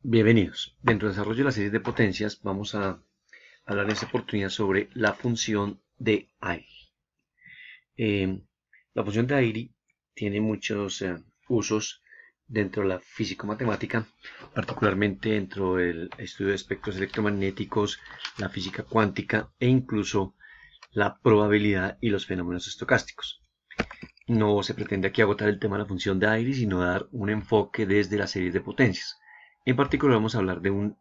Bienvenidos. Dentro del desarrollo de las series de potencias vamos a hablar en esta oportunidad sobre la función de Airy. La función de Airy tiene muchos usos dentro de la físico-matemática, particularmente dentro del estudio de espectros electromagnéticos, la física cuántica e incluso la probabilidad y los fenómenos estocásticos. No se pretende aquí agotar el tema de la función de Airy, sino dar un enfoque desde las series de potencias. En particular vamos a hablar de un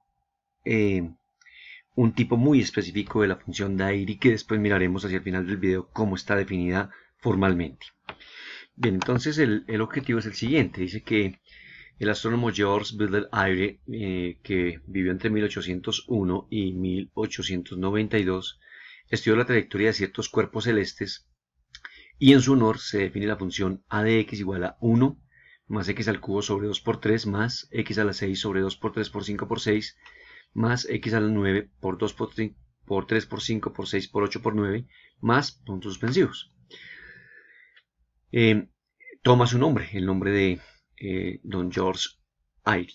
tipo muy específico de la función de Airy que después miraremos hacia el final del video cómo está definida formalmente. Bien, entonces el objetivo es el siguiente. Dice que el astrónomo George Butler Airy, que vivió entre 1801 y 1892, estudió la trayectoria de ciertos cuerpos celestes y en su honor se define la función a de x igual a 1 más x al cubo sobre 2 por 3 más x a la 6 sobre 2 por 3 por 5 por 6 más x a la 9 por 2 por 3 por 5 por 6 por 8 por 9 más puntos suspensivos. Toma su nombre, el nombre de don George Airy.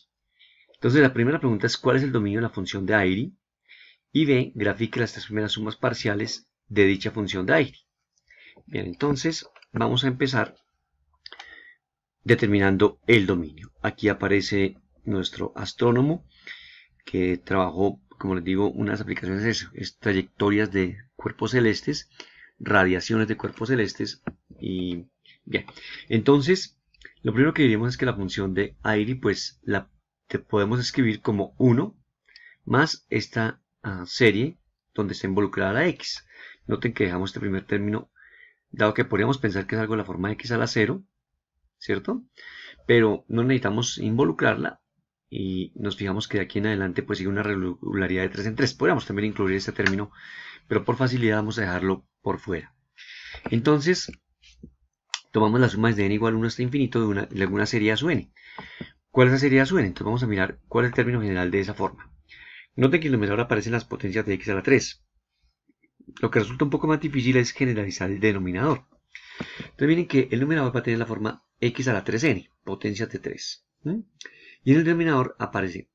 Entonces la primera pregunta es ¿cuál es el dominio de la función de Airy? Y B, grafique las tres primeras sumas parciales de dicha función de Airy. Bien, entonces vamos a empezar determinando el dominio. Aquí aparece nuestro astrónomo que trabajó, como les digo, unas aplicaciones es trayectorias de cuerpos celestes, radiaciones de cuerpos celestes y bien. Entonces, lo primero que diríamos es que la función de Airy, pues la podemos escribir como 1 más esta serie donde está involucrada la x. Noten que dejamos este primer término, dado que podríamos pensar que es algo de la forma x a la 0, ¿cierto? Pero no necesitamos involucrarla y nos fijamos que de aquí en adelante pues sigue una regularidad de 3 en 3. Podríamos también incluir este término, pero por facilidad vamos a dejarlo por fuera. Entonces, tomamos la suma desde n igual a 1 hasta infinito de alguna serie a su n. ¿Cuál es la serie a su n? Entonces vamos a mirar cuál es el término general de esa forma. Noten que en el numerador aparecen las potencias de x a la 3. Lo que resulta un poco más difícil es generalizar el denominador. Entonces miren que el numerador va a tener la forma x a la 3n, potencias de 3. Y en el denominador aparece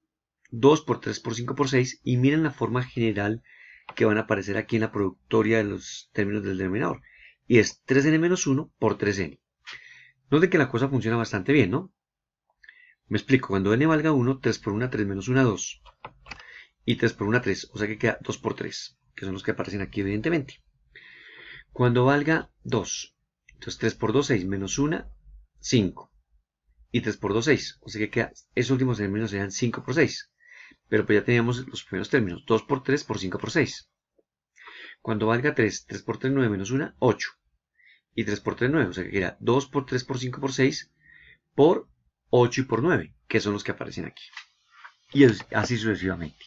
2 por 3 por 5 por 6 y miren la forma general que van a aparecer aquí en la productoria de los términos del denominador. Y es 3n menos 1 por 3n. Noten que la cosa funciona bastante bien, ¿no? Me explico, cuando n valga 1, 3 por 1, 3 menos 1, 2. Y 3 por 1, 3, o sea que queda 2 por 3, que son los que aparecen aquí evidentemente. Cuando valga 2, entonces 3 por 2, 6, menos 1, 5. Y 3 por 2, 6, o sea que queda, esos últimos términos serían 5 por 6. Pero pues ya teníamos los primeros términos, 2 por 3 por 5 por 6. Cuando valga 3, 3 por 3, 9 menos 1, 8. Y 3 por 3, 9, o sea que queda 2 por 3 por 5 por 6 por 8 y por 9, que son los que aparecen aquí. Y así sucesivamente.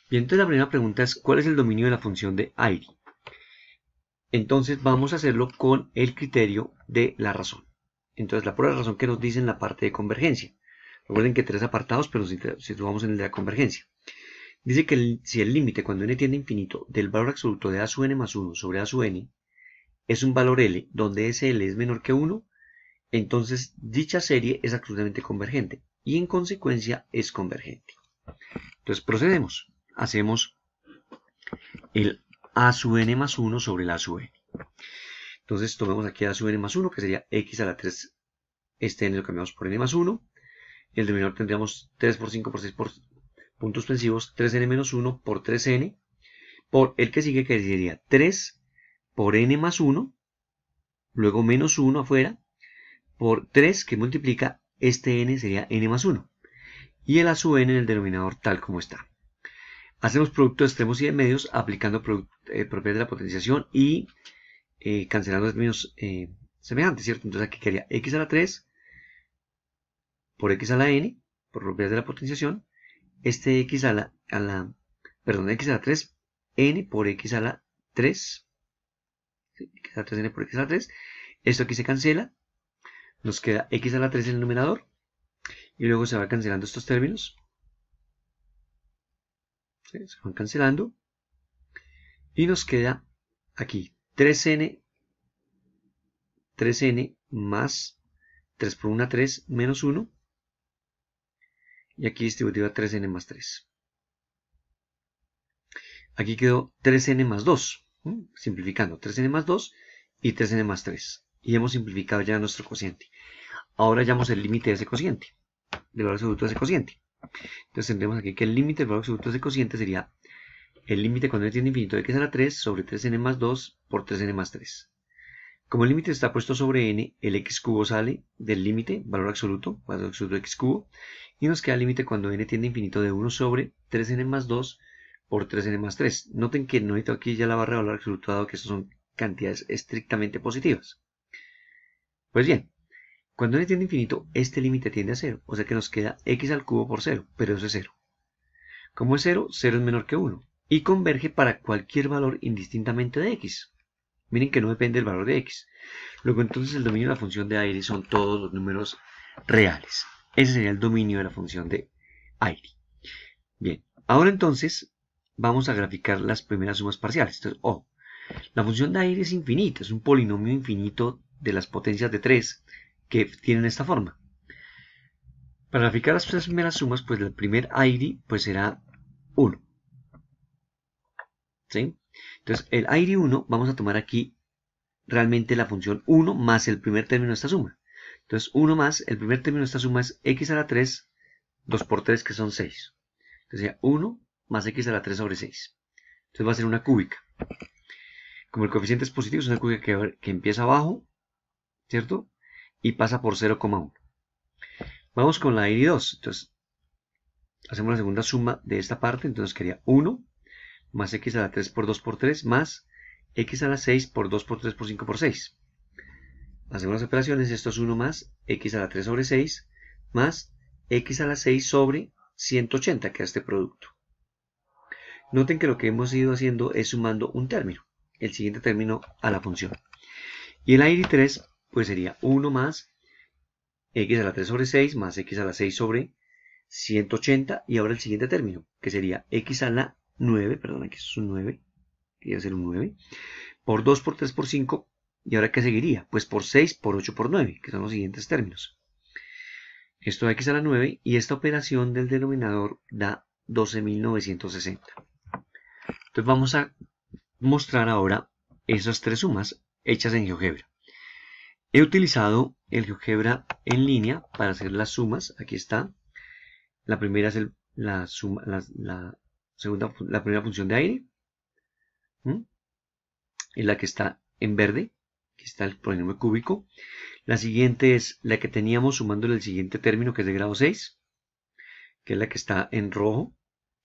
Bien, entonces la primera pregunta es, ¿cuál es el dominio de la función de Airy? Entonces vamos a hacerlo con el criterio de la razón. Entonces la prueba de razón que nos dice en la parte de convergencia. Recuerden que 3 apartados, pero nos situamos en el de la convergencia. Dice que si el límite cuando n tiende a infinito del valor absoluto de a sub n más 1 sobre a sub n es un valor L donde ese L es menor que 1, entonces dicha serie es absolutamente convergente y en consecuencia es convergente. Entonces procedemos. Hacemos el a sub n más 1 sobre el a sub n. Entonces tomemos aquí a sub n más 1 que sería x a la 3. Este n lo cambiamos por n más 1. El denominador tendríamos 3 por 5 por 6 por puntos suspensivos 3n menos 1 por 3n por el que sigue que sería 3 por n más 1, luego menos 1 afuera, por 3 que multiplica este n sería n más 1. Y el a sub n en el denominador tal como está. Hacemos producto de extremos y de medios aplicando propiedades de la potenciación y cancelando términos semejantes, ¿cierto? Entonces aquí quedaría x a la 3 por x a la n, por propiedades de la potenciación, este x a la, x a la 3, n por x a la 3, ¿sí? X a la 3, n por x a la 3, esto aquí se cancela, nos queda x a la 3 en el numerador, y luego se va cancelando estos términos, ¿sí? Se van cancelando, y nos queda aquí 3n más 3 por 1, 3 menos 1, y aquí distributiva 3n más 3. Aquí quedó 3n más 2, simplificando 3n más 2 y 3n más 3. Y hemos simplificado ya nuestro cociente. Ahora hallamos el límite de ese cociente, del valor absoluto de ese cociente. Entonces tendremos aquí que el límite del valor absoluto de ese cociente sería el límite cuando n tiende a infinito de x a la 3 sobre 3n más 2 por 3n más 3. Como el límite está puesto sobre n, el x cubo sale del límite, valor absoluto de x cubo, y nos queda el límite cuando n tiende a infinito de 1 sobre 3n más 2 por 3n más 3. Noten que no necesito aquí ya la barra de valor absoluto, dado que estas son cantidades estrictamente positivas. Pues bien, cuando n tiende a infinito, este límite tiende a 0, o sea que nos queda x al cubo por 0, pero eso es 0. Como es 0, 0 es menor que 1, y converge para cualquier valor indistintamente de x. Miren que no depende del valor de x. Luego entonces el dominio de la función de aire son todos los números reales. Ese sería el dominio de la función de aire. Bien, ahora entonces vamos a graficar las primeras sumas parciales. Entonces, la función de aire es infinita, es un polinomio infinito de las potencias de 3 que tienen esta forma. Para graficar las primeras sumas, pues el primer aire pues será 1. ¿Sí? Entonces, el aire 1, vamos a tomar aquí realmente la función 1 más el primer término de esta suma. Entonces, 1 más el primer término de esta suma es x a la 3, 2 por 3, que son 6. Entonces, sería 1 más x a la 3 sobre 6. Entonces, va a ser una cúbica. Como el coeficiente es positivo, es una cúbica que empieza abajo, ¿cierto? Y pasa por 0,1. Vamos con la aire 2. Entonces, hacemos la segunda suma de esta parte. Entonces, quedaría 1 más x a la 3 por 2 por 3 más x a la 6 por 2 por 3 por 5 por 6. Hacemos las operaciones. Esto es 1 más x a la 3 sobre 6 más x a la 6 sobre 180, que es este producto. Noten que lo que hemos ido haciendo es sumando un término, el siguiente término a la función. Y el aire 3 pues sería 1 más x a la 3 sobre 6 más x a la 6 sobre 180. Y ahora el siguiente término, que sería x a la 9, perdón, aquí es un 9, quería hacer un 9, por 2 por 3 por 5, y ahora ¿qué seguiría? Pues por 6 por 8 por 9, que son los siguientes términos. Esto da x a la 9, y esta operación del denominador da 12.960. Entonces vamos a mostrar ahora esas tres sumas hechas en GeoGebra. He utilizado el GeoGebra en línea para hacer las sumas. Aquí está. La primera es la primera función de aire. Es la que está en verde. Aquí está el polinomio cúbico. La siguiente es la que teníamos sumándole el siguiente término, que es de grado 6. Que es la que está en rojo.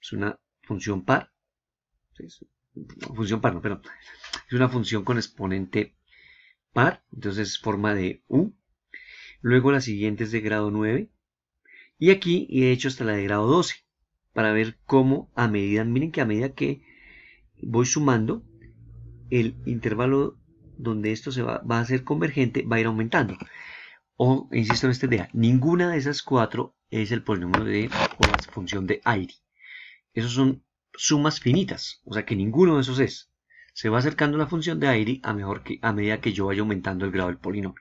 Es una función par. Función par, no, perdón. Es una función con exponente par. Entonces es forma de u. Luego la siguiente es de grado 9. Y aquí he hecho hasta la de grado 12. Para ver cómo miren que a medida que voy sumando, el intervalo donde esto va a ser convergente va a ir aumentando. O, insisto en esta idea, ninguna de esas cuatro es el polinomio o la función de aire. Esos son sumas finitas, o sea que ninguno de esos es. Se va acercando la función de aire a medida que yo vaya aumentando el grado del polinomio.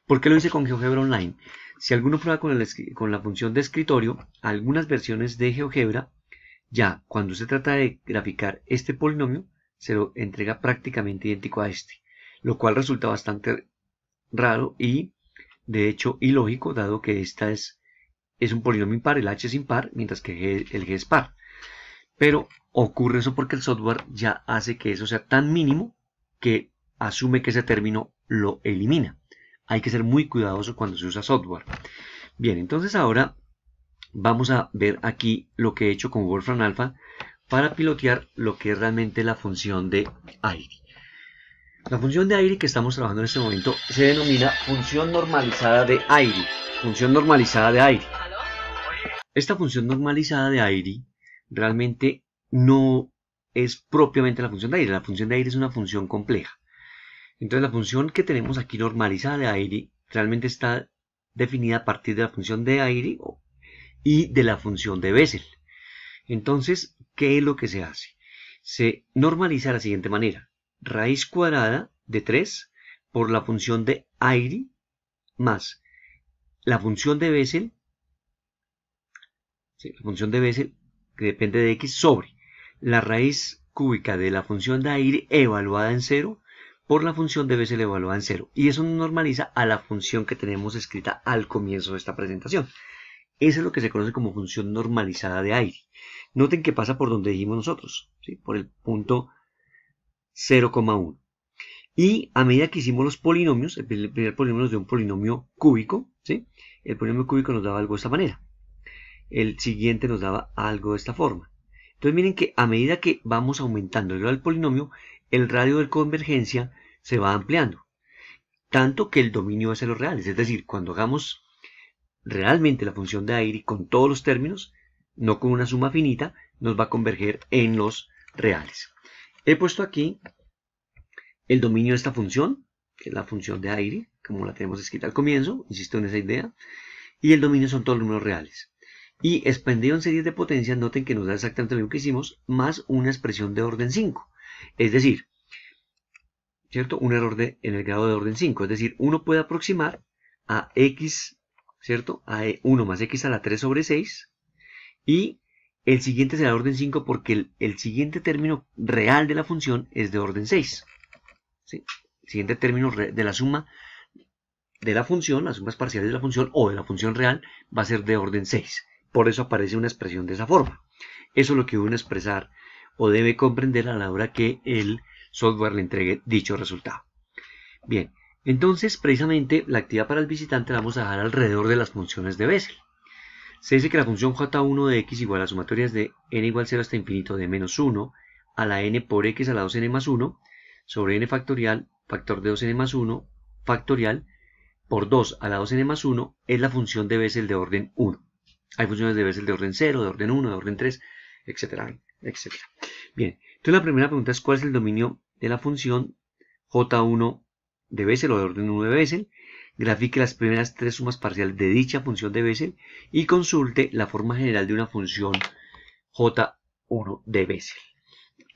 ¿Por qué lo hice con GeoGebra Online? Si alguno prueba con la función de escritorio, algunas versiones de GeoGebra, ya cuando se trata de graficar este polinomio, se lo entrega prácticamente idéntico a este, lo cual resulta bastante raro y, de hecho, ilógico, dado que esta es un polinomio impar, el h es impar, mientras que el g es par. Pero ocurre eso porque el software ya hace que eso sea tan mínimo que asume que ese término lo elimina. Hay que ser muy cuidadoso cuando se usa software. Bien, entonces ahora vamos a ver aquí lo que he hecho con Wolfram Alpha para pilotear lo que es realmente la función de aire. La función de aire que estamos trabajando en este momento se denomina función normalizada de aire. Función normalizada de aire. Esta función normalizada de aire realmente no es propiamente la función de aire. La función de aire es una función compleja. Entonces la función que tenemos aquí normalizada de aire realmente está definida a partir de la función de aire y de la función de Bessel. Entonces, ¿qué es lo que se hace? Se normaliza de la siguiente manera. Raíz cuadrada de 3 por la función de aire más la función de Bessel ¿sí? La función de Bessel que depende de x sobre la raíz cúbica de la función de aire evaluada en 0 por la función de Bessel evaluada en 0. Y eso nos normaliza a la función que tenemos escrita al comienzo de esta presentación. Eso es lo que se conoce como función normalizada de aire. Noten que pasa por donde dijimos nosotros, ¿sí? Por el punto 0,1. Y a medida que hicimos los polinomios, el primer polinomio nos dio un polinomio cúbico, ¿sí? El polinomio cúbico nos daba algo de esta manera. El siguiente nos daba algo de esta forma. Entonces miren que a medida que vamos aumentando el grado del polinomio, el radio de convergencia se va ampliando. Tanto que el dominio va a ser los reales. Es decir, cuando hagamos realmente la función de aire con todos los términos, no con una suma finita, nos va a converger en los reales. He puesto aquí el dominio de esta función, que es la función de aire, como la tenemos escrita al comienzo, insisto en esa idea, y el dominio son todos los números reales. Y expandido en series de potencias, noten que nos da exactamente lo mismo que hicimos, más una expresión de orden 5. Es decir, ¿cierto? Un error en el grado de orden 5. Es decir, uno puede aproximar a x, ¿cierto? A 1 más x a la 3 sobre 6. Y el siguiente será de orden 5 porque el siguiente término real de la función es de orden 6. ¿Sí? El siguiente término de la suma de la función, las sumas parciales de la función o de la función real, va a ser de orden 6. Por eso aparece una expresión de esa forma. Eso es lo que uno expresar o debe comprender a la hora que el software le entregue dicho resultado. Bien, entonces precisamente la actividad para el visitante la vamos a dejar alrededor de las funciones de Bessel. Se dice que la función j1 de x igual a sumatorias de n igual 0 hasta infinito de menos 1 a la n por x a la 2n más 1 sobre n factorial, factor de 2n más 1, factorial, por 2 a la 2n más 1 es la función de Bessel de orden 1. Hay funciones de Bessel de orden 0, de orden 1, de orden 3, etcétera, etcétera. Bien, entonces la primera pregunta es ¿cuál es el dominio de la función j1 de Bessel o de orden 1 de Bessel? Grafique las primeras tres sumas parciales de dicha función de Bessel y consulte la forma general de una función j1 de Bessel.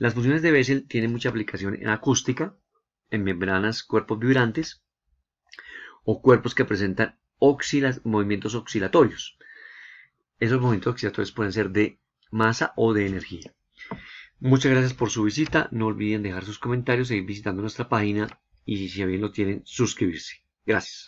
Las funciones de Bessel tienen mucha aplicación en acústica, en membranas, cuerpos vibrantes o cuerpos que presentan movimientos oscilatorios. Esos movimientos oscilatorios pueden ser de masa o de energía. Muchas gracias por su visita. No olviden dejar sus comentarios, seguir visitando nuestra página y si bien lo tienen, suscribirse. Gracias.